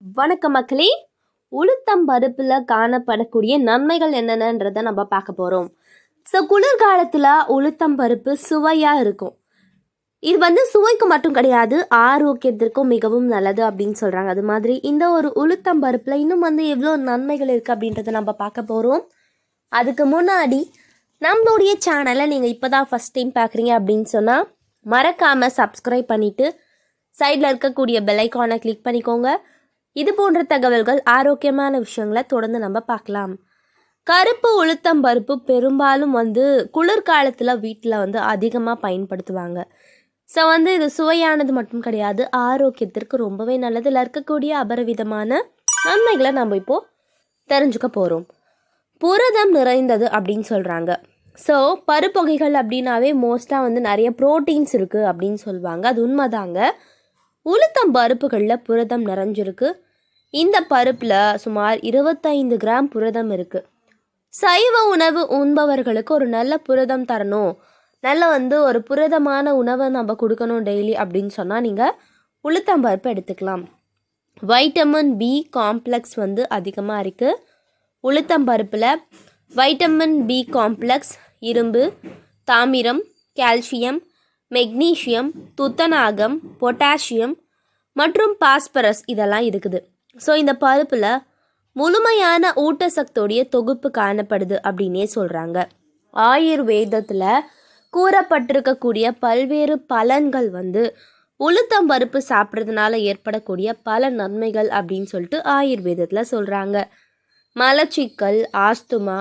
வணக்கம் மக்களே. உளுத்தம் பருப்புல காணப்படக்கூடிய நன்மைகள் என்னென்னன்றதை நம்ம பார்க்க போறோம். ஸோ குளிர்காலத்துல உளுத்தம் பருப்பு சுவையா இருக்கும். இது சுவைக்கு மட்டும் கிடையாது, ஆரோக்கியத்திற்கும் மிகவும் நல்லது அப்படின்னு சொல்றாங்க. அது மாதிரி இந்த ஒரு உளுத்தம் பருப்புல இன்னும் எவ்வளோ நன்மைகள் இருக்கு அப்படின்றத நம்ம பார்க்க போறோம். அதுக்கு முன்னாடி நம்மளுடைய சேனலை நீங்க இப்பதான் ஃபர்ஸ்ட் டைம் பார்க்குறீங்க அப்படின்னு சொன்னா மறக்காம சப்ஸ்கிரைப் பண்ணிட்டு சைடில் இருக்கக்கூடிய பெல் ஐக்கானை கிளிக் பண்ணிக்கோங்க. இது போன்ற தகவல்கள், ஆரோக்கியமான விஷயங்களை தொடர்ந்து நம்ம பார்க்கலாம். கருப்பு உளுத்தம் பருப்பு பெரும்பாலும் குளிர்காலத்தில் வீட்டில் அதிகமாக பயன்படுத்துவாங்க. ஸோ இது சுவையானது மட்டும் கிடையாது, ஆரோக்கியத்திற்கு ரொம்பவே நல்லது. இதில் இருக்கக்கூடிய அபரிவிதமான நன்மைகளை நம்ம இப்போது தெரிஞ்சுக்க போகிறோம். புரதம் நிறைந்தது அப்படின்னு சொல்கிறாங்க. ஸோ பருப்பு வகைகள் அப்படின்னாவே மோஸ்ட்டாக நிறைய ப்ரோட்டீன்ஸ் இருக்குது அப்படின்னு சொல்லுவாங்க. அது உண்மைதாங்க. உளுத்தம் பருப்புகளில் புரதம் நிறைஞ்சிருக்கு. இந்த பருப்பில் சுமார் 25 கிராம் புரதம் இருக்குது. சைவ உணவு உண்பவர்களுக்கு ஒரு நல்ல புரதம் தரணும், நல்ல ஒரு புரதமான உணவை நம்ம கொடுக்கணும் டெய்லி அப்படின்னு சொன்னால் நீங்கள் உளுத்தம் பருப்பு எடுத்துக்கலாம். வைட்டமின் பி காம்ப்ளெக்ஸ் அதிகமாக இருக்குது. உளுத்தம் பருப்பில் வைட்டமின் பி காம்ப்ளெக்ஸ், இரும்பு, தாமிரம், கால்சியம், மெக்னீஷியம், துத்தநாகம், பொட்டாசியம் மற்றும் பாஸ்பரஸ் இதெல்லாம் இருக்குது. ஸோ இந்த பருப்பில் முழுமையான ஊட்டச்சத்துடைய தொகுப்பு காணப்படுது அப்படின்னே சொல்கிறாங்க. ஆயுர்வேதத்தில் கூறப்பட்டிருக்கக்கூடிய பல்வேறு பலன்கள் உளுத்தம் பருப்பு சாப்பிட்றதுனால ஏற்படக்கூடிய பல நன்மைகள் அப்படின்னு சொல்லிட்டு ஆயுர்வேதத்தில் சொல்கிறாங்க. மலச்சிக்கல், ஆஸ்துமா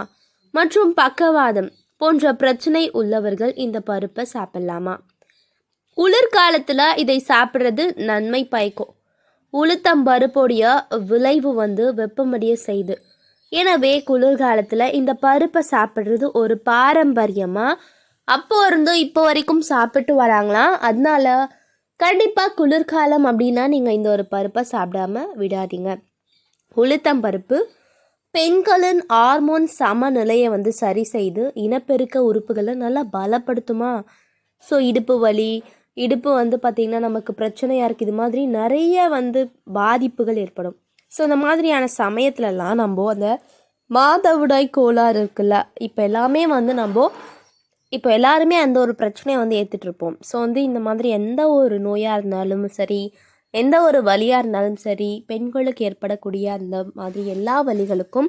மற்றும் பக்கவாதம் போன்ற பிரச்சனை உள்ளவர்கள் இந்த பருப்பை சாப்பிடலாமா? குளிர்காலத்தில் இதை சாப்பிட்றது நன்மை பயக்கும். உளுத்தம் பருப்புடைய விளைவு வெப்பமடைய செய்து. எனவே குளிர்காலத்தில் இந்த பருப்பை சாப்பிட்றது ஒரு பாரம்பரியமாக அப்போ இருந்தும் இப்போ வரைக்கும் சாப்பிட்டு வராங்களாம். அதனால கண்டிப்பாக குளிர்காலம் அப்படின்னா நீங்கள் இந்த ஒரு பருப்பை சாப்பிடாம விடாதீங்க. உளுத்தம் பருப்பு பெண்களின் ஹார்மோன் சமநிலையை சரி செய்து இனப்பெருக்க உறுப்புகளை நல்லா பலப்படுத்துமா. ஸோ இடுப்பு வலி, இடுப்பு பார்த்திங்கன்னா நமக்கு பிரச்சனையாக இருக்குது, இது மாதிரி நிறைய பாதிப்புகள் ஏற்படும். ஸோ இந்த மாதிரியான சமயத்துலலாம் நம்ம அந்த மாதவிடாய் கோளாறு இருக்குல்ல, இப்போ எல்லாமே இப்போ எல்லாருமே அந்த ஒரு பிரச்சனையை ஏற்றுட்ருப்போம். ஸோ இந்த மாதிரி எந்த ஒரு நோயாக இருந்தாலும் சரி, எந்த ஒரு வலியாக இருந்தாலும் சரி, பெண்களுக்கு ஏற்படக்கூடிய அந்த மாதிரி எல்லா வலிகளுக்கும்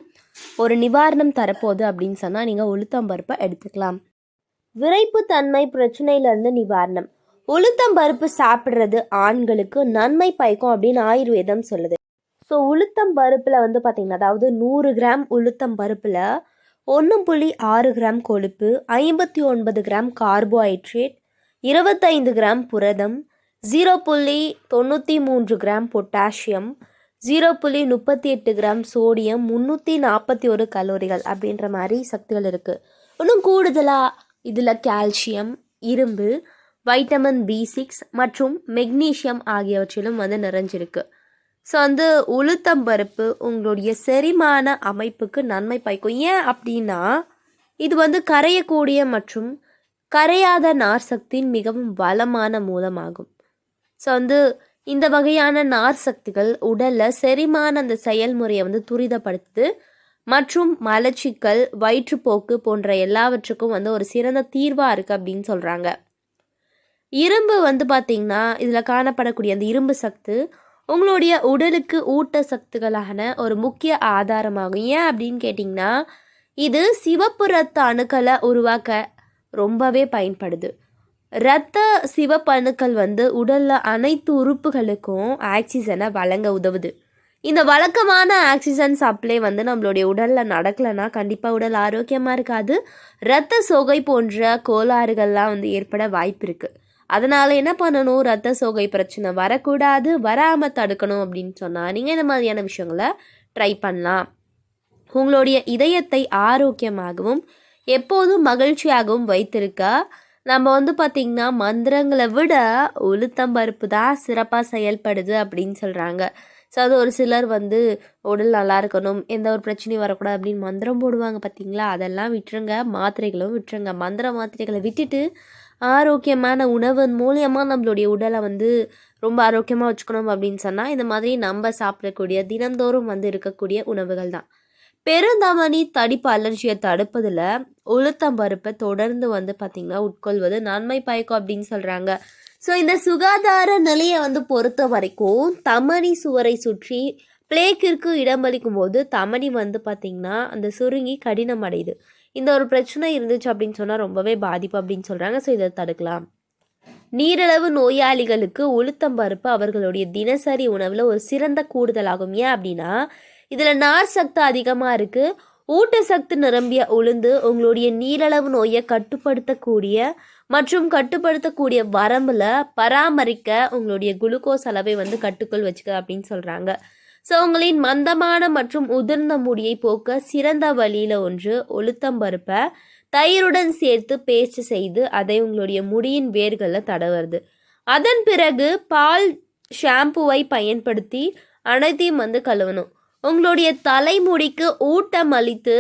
ஒரு நிவாரணம் தரப்போகுது அப்படின்னு சொன்னால் நீங்கள் உளுத்தம் பருப்பை எடுத்துக்கலாம். விரைப்பு தன்மை பிரச்சனையிலேருந்து நிவாரணம். உளுத்தம் பருப்பு சாப்பிட்றது ஆண்களுக்கு நன்மை பயக்கும் அப்படின்னு ஆயுர்வேதம் சொல்லுது. ஸோ உளுத்தம் பருப்பில் பார்த்திங்கன்னா, அதாவது 100 கிராம் உளுத்தம் பருப்பில் 1.6 கிராம் கொழுப்பு, 59 கிராம் கார்போஹைட்ரேட், 25 கிராம் புரதம், 0.93 கிராம் பொட்டாசியம், 0.38 கிராம் சோடியம், 341 கலோரிகள் அப்படின்ற மாதிரி சக்திகள் இருக்குது. இன்னும் கூடுதலாக இதில் கால்சியம், இரும்பு, வைட்டமின் B6 மற்றும் மெக்னீஷியம் ஆகியவற்றிலும் நிறைஞ்சிருக்கு. ஸோ உளுத்தம் பருப்பு உங்களுடைய செரிமான அமைப்புக்கு நன்மை பயக்கும். ஏன் அப்படின்னா இது கரையக்கூடிய மற்றும் கரையாத நார் சக்தியின் மிகவும் வளமான மூலமாகும். ஸோ இந்த வகையான நார் சக்திகள் உடலில் செரிமான அந்த செயல்முறையை துரிதப்படுத்துது மற்றும் மலச்சிக்கல், வயிற்றுப்போக்கு போன்ற எல்லாவற்றுக்கும் ஒரு சிறந்த தீர்வாக இருக்குது அப்படின்னு சொல்கிறாங்க. இரும்பு பார்த்திங்கன்னா இதில் காணப்படக்கூடிய அந்த இரும்பு சத்து உங்களுடைய உடலுக்கு ஊட்டச்சத்துக்களான ஒரு முக்கிய ஆதாரமாகும். ஏன் அப்படின்னு கேட்டிங்கன்னா இது சிவப்பு இரத்த அணுக்களை உருவாக்க ரொம்பவே பயன்படுது. இரத்த சிவப்பு அணுக்கள் உடலில் அனைத்து உறுப்புகளுக்கும் ஆக்சிஜனை வழங்க உதவுது. இந்த வழக்கமான ஆக்சிஜன் சப்ளை நம்மளுடைய உடலில் நடக்கலைன்னா கண்டிப்பாக உடல் ஆரோக்கியமாக இருக்காது. இரத்த சோகை போன்ற கோளாறுகள்லாம் ஏற்பட வாய்ப்பு இருக்குது. அதனால் என்ன பண்ணணும், இரத்த சோகை பிரச்சனை வரக்கூடாது, வராமல் தடுக்கணும் அப்படின்னு சொன்னால் நீங்கள் இந்த மாதிரியான விஷயங்களை ட்ரை பண்ணலாம். உங்களுடைய இதயத்தை ஆரோக்கியமாகவும் எப்போதும் மகிழ்ச்சியாகவும் வைத்திருக்க நம்ம பார்த்திங்கன்னா மந்திரங்களை விட உளுத்தம் பருப்பு தான் சிறப்பாக செயல்படுது அப்படின்னு சொல்கிறாங்க. ஸோ அது ஒரு சிலர் உடல் நல்லா இருக்கணும், எந்த ஒரு பிரச்சனையும் வரக்கூடாது அப்படின்னு மந்திரம் போடுவாங்க பார்த்தீங்களா, அதெல்லாம் விட்டுருங்க. மாத்திரைகளும் விட்டுருங்க. மந்திர மாத்திரைகளை விட்டுட்டு ஆரோக்கியமான உணவின் மூலியமாக நம்மளுடைய உடலை வந்து ரொம்ப ஆரோக்கியமாக வச்சுக்கணும் அப்படின்னு சொன்னால் இந்த மாதிரி நம்ம சாப்பிடக்கூடிய தினந்தோறும் வந்து இருக்கக்கூடிய உணவுகள் தான். பெருந்தமனி தடிப்பு அலர்ஜியை தடுப்பதில் உளுத்தம் பருப்பை தொடர்ந்து வந்து பார்த்திங்கன்னா உட்கொள்வது நன்மை பயக்கும் அப்படின்னு சொல்கிறாங்க. ஸோ இந்த சுகாதார நிலையை வந்து பொறுத்த வரைக்கும் தமனி சுவரை சுற்றி பிளேக்கிற்கு இடமளிக்கும் போது தமனி வந்து பார்த்திங்கன்னா அந்த சுருங்கி கடினம் அடையுது. இந்த ஒரு பிரச்சனை இருந்துச்சு அப்படின்னு சொன்னால் ரொம்பவே பாதிப்பு அப்படின்னு சொல்கிறாங்க. ஸோ இதை தடுக்கலாம். நீரிழிவு நோயாளிகளுக்கு உளுத்தம் பருப்பு அவர்களுடைய தினசரி உணவில் ஒரு சிறந்த கூடுதலாகும். ஏன் அப்படின்னா இதில் நார் சத்து அதிகமாக இருக்குது. ஊட்டச்சத்து நிரம்பிய உளுந்து உங்களுடைய நீரிழிவு நோயை கட்டுப்படுத்தக்கூடிய வரம்பில் பராமரிக்க உங்களுடைய குளுக்கோஸ் அளவை வந்து கட்டுக்குள் வச்சுக்க அப்படின்னு சொல்கிறாங்க. ஸோ உங்களின் மந்தமான மற்றும் உதிர்ந்த முடியை போக்க சிறந்த வழியில் ஒன்று உளுத்தம் பருப்பை தயிருடன் சேர்த்து பேஸ்ட் செய்து அதை உங்களுடைய முடியின் வேர்களில் தடவுறது. அதன் பிறகு பால் ஷாம்புவை பயன்படுத்தி அனைத்தையும் வந்து கழுவணும். உங்களுடைய தலைமுடிக்கு ஊட்டம் அளித்து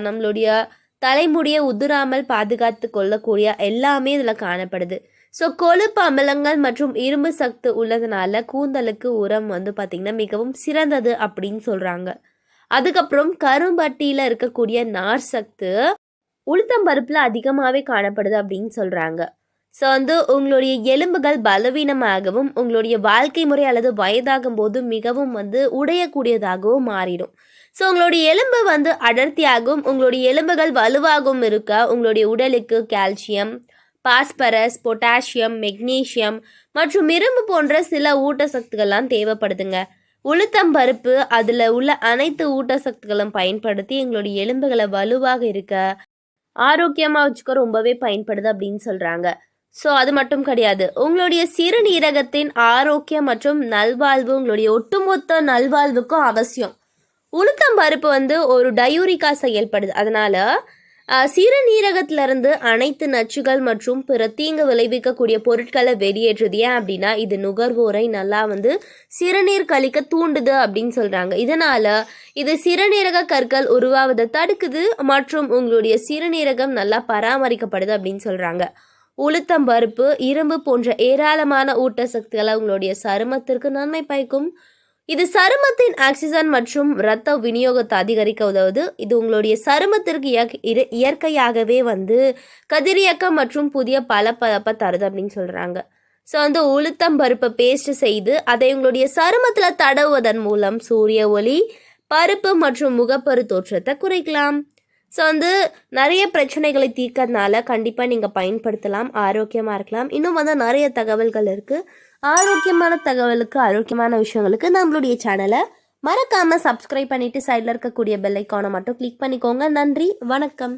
நம்மளுடைய தலைமுடியை உதிராமல் பாதுகாத்து கொள்ளக்கூடிய எல்லாமே இதில் காணப்படுது. ஸோ கொழுப்பு அமிலங்கள் மற்றும் இரும்பு சத்து உள்ளதுனால கூந்தலுக்கு உரம் வந்து பார்த்திங்கன்னா மிகவும் சிறந்தது அப்படின்னு சொல்கிறாங்க. அதுக்கப்புறம் கரும்பட்டியில் இருக்கக்கூடிய நார் சத்து உளுத்தம் பருப்பில் அதிகமாகவே காணப்படுது அப்படின்னு சொல்கிறாங்க. ஸோ வந்து உங்களுடைய எலும்புகள் பலவீனமாகவும் உங்களுடைய வாழ்க்கை முறை அல்லது வயதாகும் போது மிகவும் வந்து உடையக்கூடியதாகவும் மாறிடும். ஸோ உங்களுடைய எலும்பு வந்து அடர்த்தியாகவும் உங்களுடைய எலும்புகள் வலுவாகவும் இருக்க உங்களுடைய உடலுக்கு கால்சியம், பாஸ்பரஸ், பொட்டாசியம், மெக்னீசியம் மற்றும் இரும்பு போன்ற சில ஊட்டச்சத்துக்கள்லாம் தேவைப்படுதுங்க. உளுத்தம் பருப்பு அதில் உள்ள அனைத்து ஊட்டச்சத்துக்களும் பயன்படுத்தி எங்களுடைய எலும்புகளை வலுவாக இருக்க ஆரோக்கியமாக வச்சுக்க ரொம்பவே பயன்படுது அப்படின்னு சொல்கிறாங்க. ஸோ அது மட்டும் கிடையாது, உங்களுடைய சிறுநீரகத்தின் ஆரோக்கியம் மற்றும் நல்வாழ்வு உங்களுடைய ஒட்டுமொத்த நல்வாழ்வுக்கும் அவசியம். உளுத்தம் பருப்பு வந்து ஒரு டயூரிக்கா செயல்படுது. அதனால் சிறுநீரகத்திலிருந்து அனைத்து நச்சுகள் மற்றும் பிற தீங்கு விளைவிக்கக்கூடிய பொருட்களை வெளியேற்றுது. ஏன் அப்படின்னா இது நுகர்வோரை நல்லா வந்து சிறுநீர் கழிக்க தூண்டுது அப்படின்னு சொல்கிறாங்க. இதனால் இது சிறுநீரக கற்கள் உருவாவதை தடுக்குது மற்றும் உங்களுடைய சிறுநீரகம் நல்லா பராமரிக்கப்படுது அப்படின்னு சொல்கிறாங்க. உளுத்தம் பருப்பு இரும்பு போன்ற ஏராளமான ஊட்டச்சத்துக்களை உங்களுடைய சருமத்திற்கு நன்மை பயக்கும். இது சருமத்தின் ஆக்சிஜன் மற்றும் இரத்த விநியோகத்தை அதிகரிக்க உதவுது. இது உங்களுடைய சருமத்திற்கு இயற்கையாகவே வந்து கதிரியக்கம் மற்றும் புதிய பளபளப்பை தருது அப்படின்னு சொல்கிறாங்க. ஸோ வந்து உளுத்தம் பருப்பை பேஸ்ட் செய்து அதை உங்களுடைய சருமத்தில் தடவுவதன் மூலம் சூரிய ஒளி, பருப்பு மற்றும் முகப்பரு தோற்றத்தை குறைக்கலாம். ஸோ வந்து நிறைய பிரச்சனைகளை தீர்க்கறதுனால கண்டிப்பாக நீங்கள் பயன்படுத்தலாம், ஆரோக்கியமாக இருக்கலாம். இன்னும் வந்து நிறைய தகவல்கள் இருக்குது. ஆரோக்கியமான தகவலுக்கு, ஆரோக்கியமான விஷயங்களுக்கு நம்மளுடைய சேனலை மறக்காமல் சப்ஸ்கிரைப் பண்ணிவிட்டு சைடில் இருக்கக்கூடிய பெல் ஐக்கானை மட்டும் கிளிக் பண்ணிக்கோங்க. நன்றி, வணக்கம்.